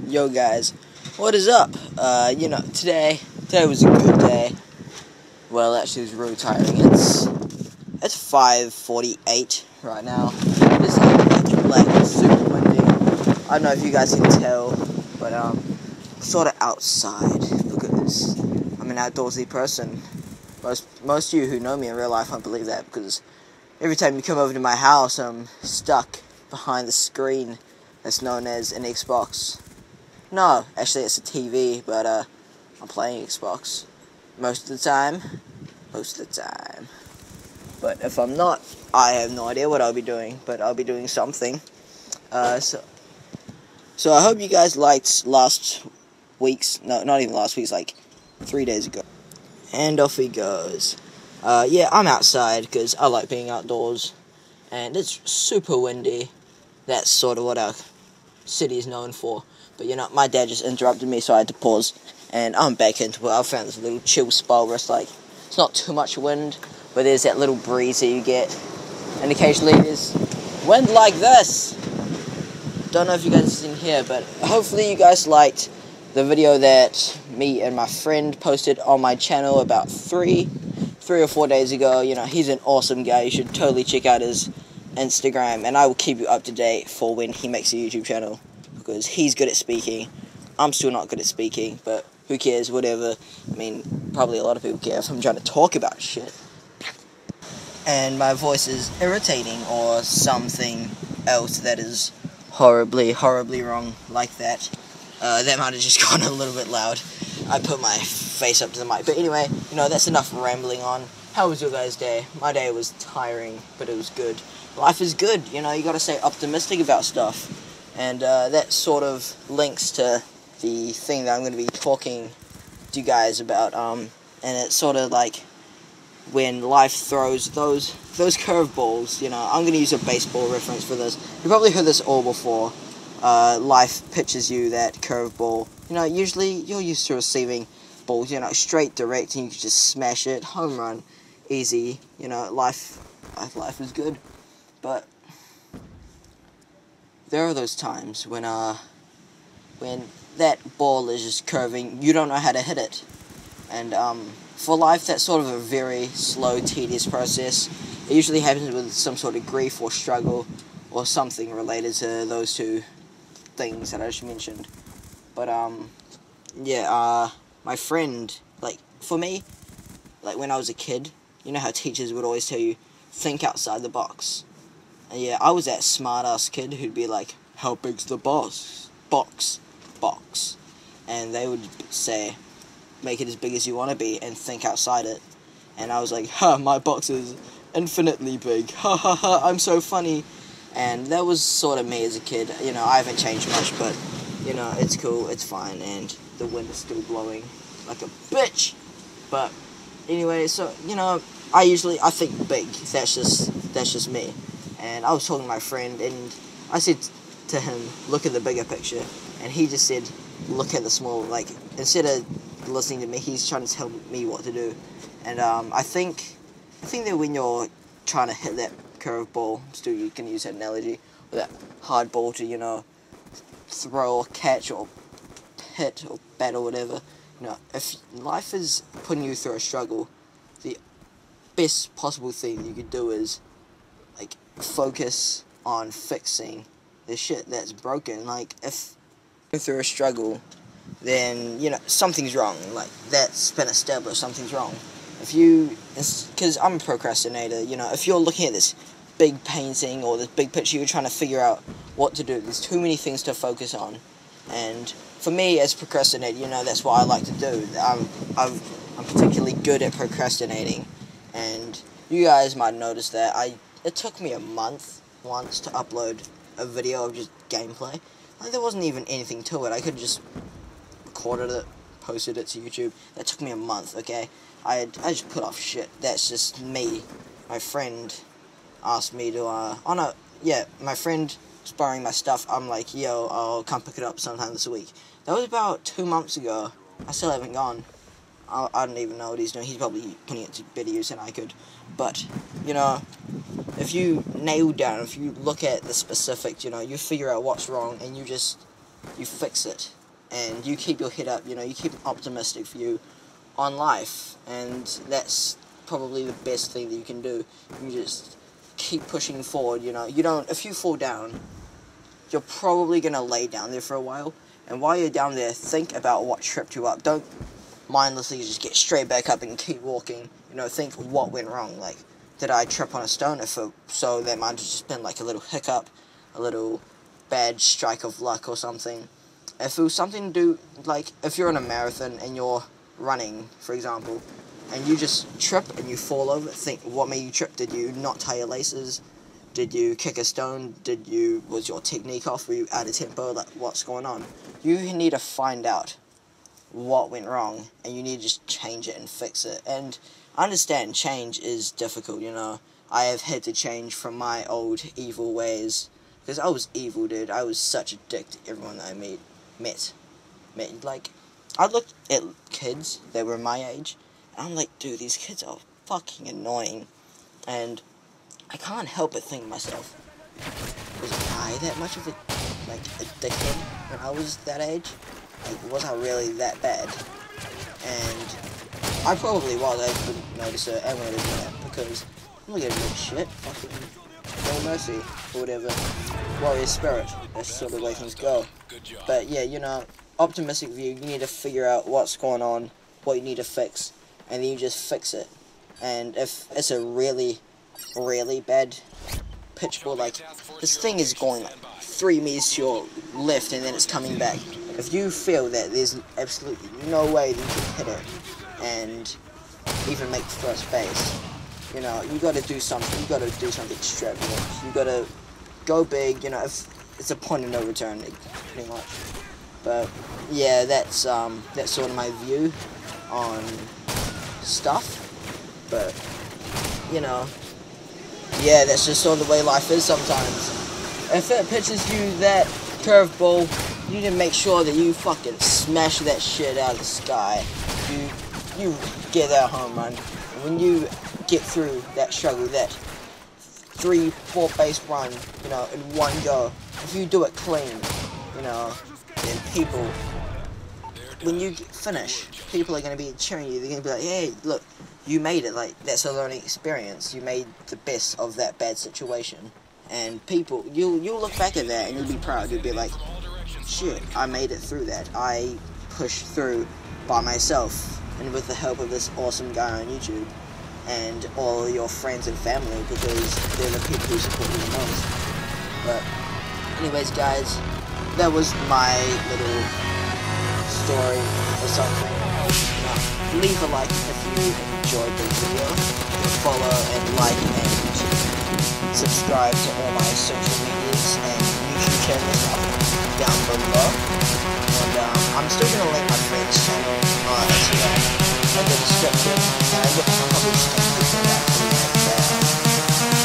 Yo guys, what is up? Today was a good day. Well, actually it was really tiring. It's 5:48 right now. It's like super windy. I don't know if you guys can tell, but sort of outside because I'm an outdoorsy person. Most of you who know me in real life won't believe that because every time you come over to my house, I'm stuck behind the screen that's known as an Xbox. No, actually it's a TV, but I'm playing Xbox most of the time. But if I'm not, I have no idea what I'll be doing, but I'll be doing something. So I hope you guys liked last week's, no, not even last week's, like 3 days ago. And off he goes. I'm outside because I like being outdoors, and it's super windy. That's sort of what our city is known for. But my dad just interrupted me, so I had to pause, and I'm back into it. I found this little chill spot where it's not too much wind, but there's that little breeze that you get, and occasionally there's wind like this. Don't know if you guys have seen here, but hopefully you guys liked the video that me and my friend posted on my channel about three or 4 days ago. He's an awesome guy. You should totally check out his Instagram, and I will keep you up to date for when he makes a YouTube channel, because he's good at speaking. I'm still not good at speaking, but who cares, whatever. I mean, probably a lot of people care if I'm trying to talk about shit. And my voice is irritating or something else that is horribly wrong like that. That might have just gone a little bit loud. I put my face up to the mic. But anyway, that's enough rambling on. How was your guys' day? My day was tiring, but it was good. Life is good, you gotta stay optimistic about stuff. And that sort of links to the thing that I'm going to be talking to you guys about. And it's sort of like when life throws those curveballs. I'm going to use a baseball reference for this. You've probably heard this all before. Life pitches you that curveball. Usually you're used to receiving balls, straight, direct, and you can just smash it, home run, easy. Life is good, but there are those times when that ball is just curving, you don't know how to hit it. And for life, that's sort of a very slow, tedious process. It usually happens with some sort of grief or struggle or something related to those two things that I just mentioned. But my friend, for me, when I was a kid, how teachers would always tell you, think outside the box. And I was that smart-ass kid who'd be like, how big's the box? Box. And they would say, make it as big as you want to be and think outside it. And I was like, my box is infinitely big. I'm so funny. And that was sort of me as a kid. I haven't changed much, but, it's cool, it's fine, and the wind is still blowing like a bitch. But anyway, so, I think big. That's just me. And I was talking to my friend, and I said to him, look at the bigger picture. And he just said, look at the small, instead of listening to me, he's trying to tell me what to do. And I think that when you're trying to hit that curveball, still you can use that analogy, or that hard ball to, throw or catch or hit or bat or whatever, if life is putting you through a struggle, the best possible thing you could do is, focus on fixing the shit that's broken. If you're through a struggle, then, something's wrong. That's been established, something's wrong. Because I'm a procrastinator, if you're looking at this big painting or this big picture, you're trying to figure out what to do. There's too many things to focus on. And for me, as a procrastinator, that's what I like to do. I'm particularly good at procrastinating. And you guys might notice that it took me a month once to upload a video of just gameplay. There wasn't even anything to it. I could have just recorded it, posted it to YouTube. That took me a month, okay? I just put off shit. That's just me. My friend asked me to, my friend was borrowing my stuff. I'm like, yo, I'll come pick it up sometime this week. That was about 2 months ago. I still haven't gone. I don't even know what he's doing. He's probably putting it to better use than I could. But, if you nail down, if you look at the specifics, you figure out what's wrong, and you just you fix it, and you keep your head up. You know, you keep an optimistic view on life, and that's probably the best thing that you can do. You just keep pushing forward. You know, if you fall down, you're probably gonna lay down there for a while, and while you're down there, think about what tripped you up. Don't mindlessly just get straight back up and keep walking. You know, think what went wrong. Like, did I trip on a stone? So that might have just been like a little hiccup, a little bad strike of luck or something. If it was something to do, like, if you're in a marathon and you're running, for example, and you just trip and you fall over, think, what made you trip? Did you not tie your laces? Did you kick a stone? Was your technique off? Were you out of tempo? Like, what's going on? You need to find out what went wrong, and you need to just change it and fix it. And I understand change is difficult, you know. I have had to change from my old evil ways, because I was evil, dude. I was such a dick to everyone that I met. Like, I looked at kids that were my age, and I'm like, dude, these kids are fucking annoying. And I can't help but think to myself, was I that much of a dickhead when I was that age? Like, was I really that bad? And I probably was. I didn't notice it and when I did that, because I'm not gonna do shit. Fucking no mercy or whatever. Warrior spirit. That's sort of the way things go. But yeah, you know, optimistic view. You need to figure out what's going on, what you need to fix, and then you just fix it. And if it's a really, really bad pitch ball, like this thing is going like 3 meters to your left and then it's coming back. If you feel that there's absolutely no way that you can hit it and even make first base, you know, you got to do something. You got to do something extravagant. You got to go big. You know, if it's a point of no return, pretty much. But yeah, that's sort of my view on stuff. But you know, yeah, that's just sort of the way life is sometimes. If it pitches you that curveball, you need to make sure that you fucking smash that shit out of the sky. You get that home run. And when you get through that struggle, that 3-4 base run, you know, in one go, if you do it clean, you know, then people, when you finish, people are going to be cheering you. They're going to be like, hey, look, you made it. Like, that's a learning experience. You made the best of that bad situation. And people, you'll look back at that and you'll be proud. You'll be like, shit, I made it through that. I pushed through by myself and with the help of this awesome guy on YouTube and all your friends and family, because they're the people who support you the most. But anyways, guys, that was my little story or something. Leave a like if you enjoyed the video. Follow and like and subscribe to all my social medias and YouTube channels down below. And I'm still going to link my friend's channel on Instagram in the description. And I will probably start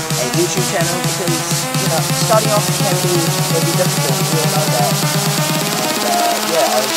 a YouTube channel, because, you know, starting off can be difficult. You all know that. And yeah, I was